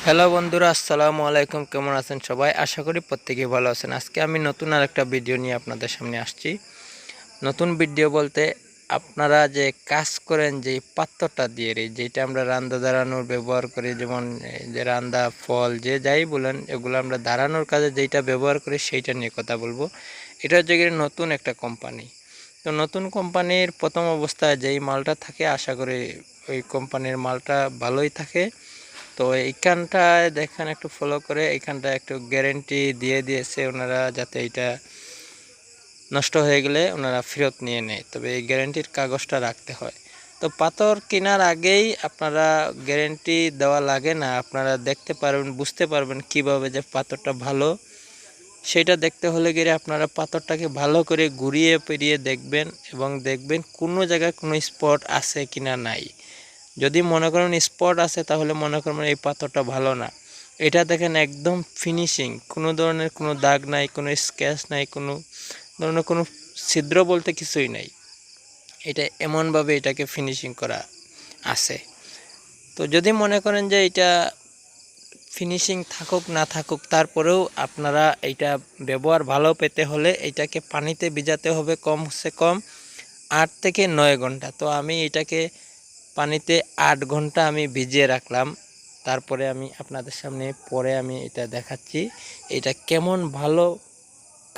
Hello বন্ধুরা, আসসালামু আলাইকুম। কেমন আছেন সবাই? আশা করি প্রত্যেকেই ভালো আছেন। আজকে আমি নতুন আরেকটা ভিডিও নিয়ে আপনাদের সামনে আসছি। নতুন ভিডিও বলতে আপনারা যে কাজ করেন যে পাত্রটা দিয়ে যেটা আমরা রান্দা দাঁড়ানোর ব্যবহার করি, যেমন যে রান্দা ফল যে যাই বলেন, এগুলো আমরা দাঁড়ানোর কাজে যেটা ব্যবহার করি সেইটা নিয়ে কথা বলবো। এটা হচ্ছে গিয়ে নতুন একটা কোম্পানি। তো নতুন কোম্পানির প্রথম অবস্থায় যেই মালটা থাকে, আশা করি ওই কোম্পানির মালটা ভালোই থাকে। তো এইখানটায় দেখেন, একটু ফলো করে এইখানটা একটু গ্যারেন্টি দিয়ে দিয়েছে ওনারা, যাতে এটা নষ্ট হয়ে গেলে ওনারা ফেরত নিয়ে নেয়, তবে এই গ্যারেন্টির কাগজটা রাখতে হয়। তো পাথর কেনার আগেই আপনারা গ্যারেন্টি দেওয়া লাগে না, আপনারা দেখতে পারবেন, বুঝতে পারবেন কিভাবে যে পাথরটা ভালো। সেটা দেখতে হলে গিয়ে আপনারা পাথরটাকে ভালো করে ঘুরিয়ে পেরিয়ে দেখবেন এবং দেখবেন কোনো জায়গায় কোনো স্পট আছে কিনা নাই। যদি মনে করেন স্পট আছে, তাহলে মনে করেন এই পাথরটা ভালো না। এটা দেখেন একদম ফিনিশিং, কোনো ধরনের কোনো দাগ নাই, কোনো স্ক্র্যাচ নাই, কোনো ধরনের কোনো ছিদ্র বলতে কিছুই নাই। এটা এমনভাবে এটাকে ফিনিশিং করা আছে। তো যদি মনে করেন যে এটা ফিনিশিং থাকুক না থাকুক, তারপরেও আপনারা এইটা ব্যবহার ভালো পেতে হলে এটাকে পানিতে ভিজাতে হবে কমসে কম 8 থেকে 9 ঘন্টা। তো আমি এটাকে পানিতে 8 ঘন্টা আমি ভিজিয়ে রাখলাম। তারপরে আমি আপনাদের সামনে পরে আমি এটা দেখাচ্ছি এটা কেমন ভালো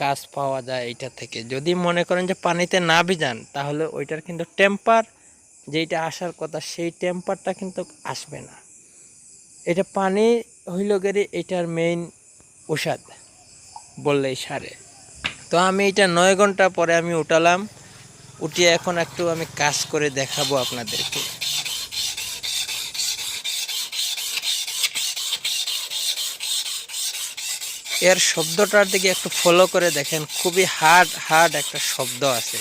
কাজ পাওয়া যায় এইটা থেকে। যদি মনে করেন যে পানিতে না ভিজান, তাহলে ওইটার কিন্তু টেম্পার যেটা আসার কথা, সেই টেম্পারটা কিন্তু আসবে না। এটা পানি হইল গেলে এটার মেইন ঔষধ বললেই সারে। তো আমি এটা 9 ঘন্টা পরে আমি উঠালাম, উঠিয়ে এখন একটু আমি কাজ করে দেখাবো আপনাদেরকে। এর শব্দটার দিকে একটু ফলো করে দেখেন, খুবই হার্ড একটা শব্দ আছে।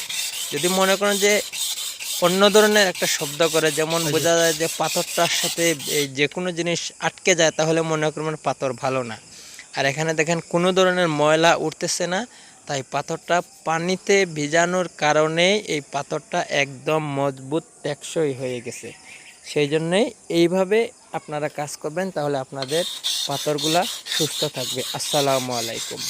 যদি মনে করেন যে অন্য ধরনের একটা শব্দ করে, যেমন বোঝা যায় যে পাথরটার সাথে এই যে কোনো জিনিস আটকে যায়, তাহলে মনে করবেন পাথর ভালো না। আর এখানে দেখেন কোনো ধরনের ময়লা উঠতেছে না, তাই পাথরটা পানিতে ভিজানোর কারণে এই পাথরটা একদম মজবুত টেকসই হয়ে গেছে। সেই জন্যেই এইভাবে আপনারা কাজ করবেন, তাহলে আপনাদের পাথরগুলা সুস্থ থাকবে। আসসালামু আলাইকুম।